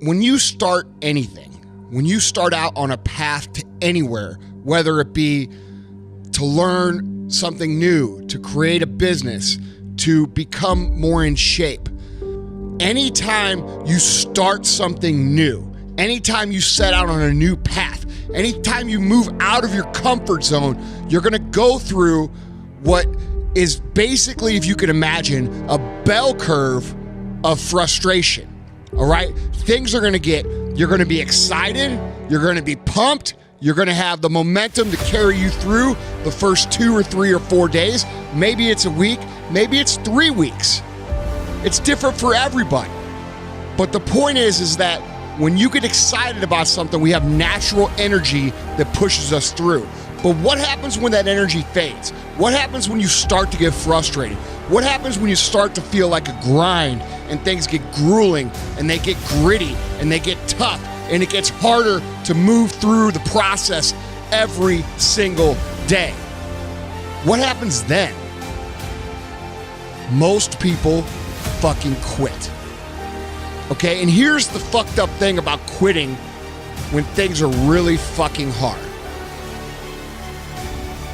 when you start anything, when you start out on a path to anywhere, whether it be to learn something new, to create a business, to become more in shape, anytime you start something new, anytime you set out on a new path, anytime you move out of your comfort zone, you're gonna go through what is basically, if you could imagine, a bell curve of frustration, all right? Things are gonna you're gonna be excited, you're gonna be pumped, you're gonna have the momentum to carry you through the first 2 or 3 or 4 days. Maybe it's a week, maybe it's 3 weeks. It's different for everybody. But the point is that when you get excited about something, we have natural energy that pushes us through. But what happens when that energy fades? What happens when you start to get frustrated? What happens when you start to feel like a grind and things get grueling and they get gritty and they get tough and it gets harder to move through the process every single day? What happens then? Most people fucking quit. Okay, and here's the fucked up thing about quitting when things are really fucking hard.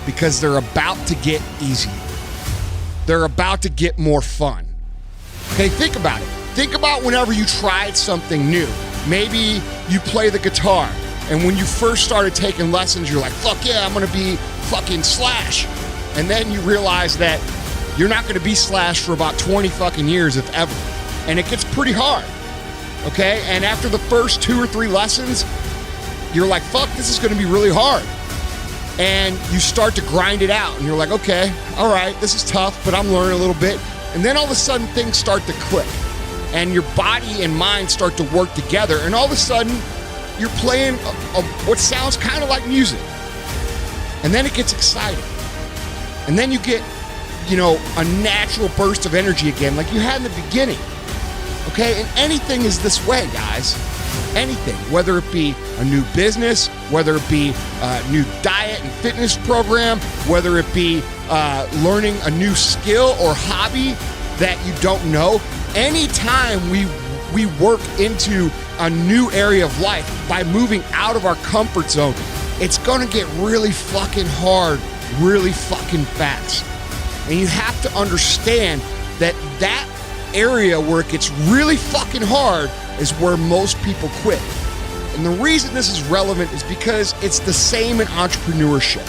Because they're about to get easier. They're about to get more fun. Okay, think about it. Think about whenever you tried something new. Maybe you play the guitar, and when you first started taking lessons, you're like, fuck yeah, I'm gonna be fucking Slash. And then you realize that you're not gonna be Slash for about 20 fucking years, if ever. And it gets pretty hard, okay? And after the first 2 or 3 lessons, you're like, fuck, this is gonna be really hard. And you start to grind it out, and you're like, okay, all right, this is tough, but I'm learning a little bit. And then all of a sudden, things start to click, and your body and mind start to work together, and all of a sudden, you're playing what sounds kind of like music. And then it gets exciting. And then you get, a natural burst of energy again, like you had in the beginning. Okay, and anything is this way, guys. Anything, whether it be a new business, whether it be a new diet and fitness program, whether it be learning a new skill or hobby that you don't know. Anytime we work into a new area of life by moving out of our comfort zone, it's gonna get really fucking hard, really fucking fast. And you have to understand that area where it gets really fucking hard is where most people quit. And the reason this is relevant is because it's the same in entrepreneurship.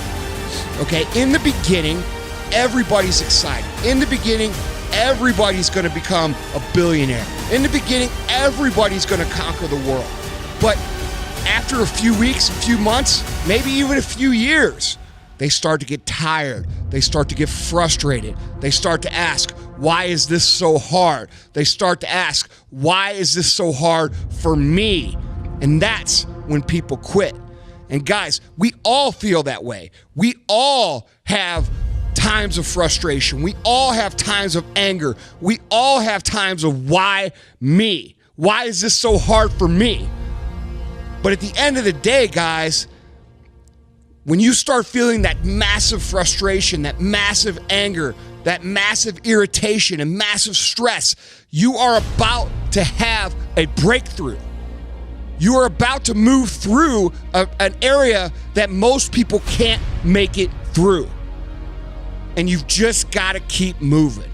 Okay, in the beginning, everybody's excited. In the beginning, everybody's gonna become a billionaire. In the beginning, everybody's gonna conquer the world. But after a few weeks, a few months, maybe even a few years, they start to get tired. They start to get frustrated. They start to ask, why is this so hard? They start to ask, why is this so hard for me? And that's when people quit. And guys, we all feel that way. We all have times of frustration. We all have times of anger. We all have times of why me? Why is this so hard for me? But at the end of the day, guys, when you start feeling that massive frustration, that massive anger, that massive irritation and massive stress, you are about to have a breakthrough. You are about to move through an area that most people can't make it through. And you've just got to keep moving.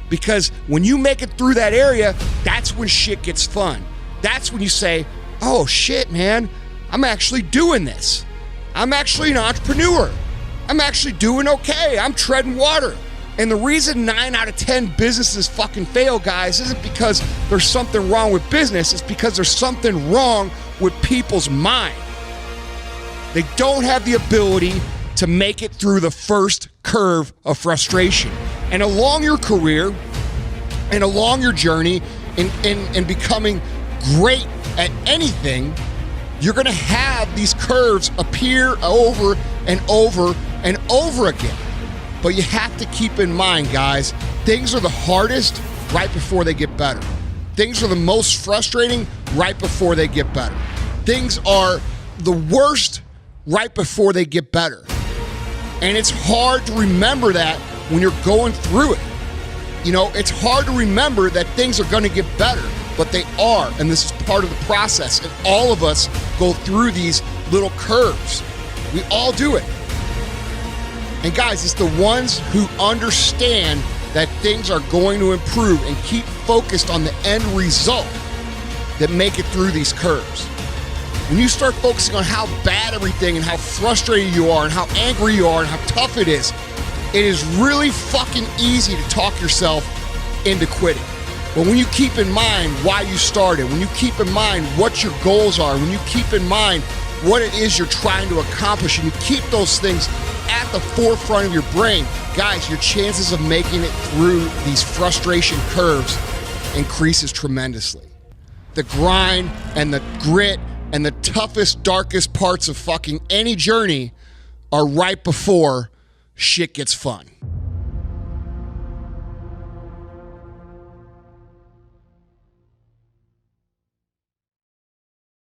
Because when you make it through that area, that's when shit gets fun. That's when you say, oh shit, man, I'm actually doing this. I'm actually an entrepreneur. I'm actually doing okay. I'm treading water. And the reason 9 out of 10 businesses fucking fail, guys, isn't because there's something wrong with business. It's because there's something wrong with people's mind. They don't have the ability to make it through the first curve of frustration. And along your career and along your journey in becoming great at anything, you're gonna have these curves appear over and over and over again. But you have to keep in mind, guys, things are the hardest right before they get better. Things are the most frustrating right before they get better. Things are the worst right before they get better. And it's hard to remember that when you're going through it. It's hard to remember that things are gonna get better but they are, and this is part of the process. And all of us go through these little curves. We all do it. And guys, it's the ones who understand that things are going to improve and keep focused on the end result that make it through these curves. When you start focusing on how bad everything and how frustrated you are and how angry you are and how tough it is really fucking easy to talk yourself into quitting. But when you keep in mind why you started, when you keep in mind what your goals are, when you keep in mind what it is you're trying to accomplish, and you keep those things at the forefront of your brain, guys, your chances of making it through these frustration curves increases tremendously. The grind and the grit and the toughest, darkest parts of fucking any journey are right before shit gets fun.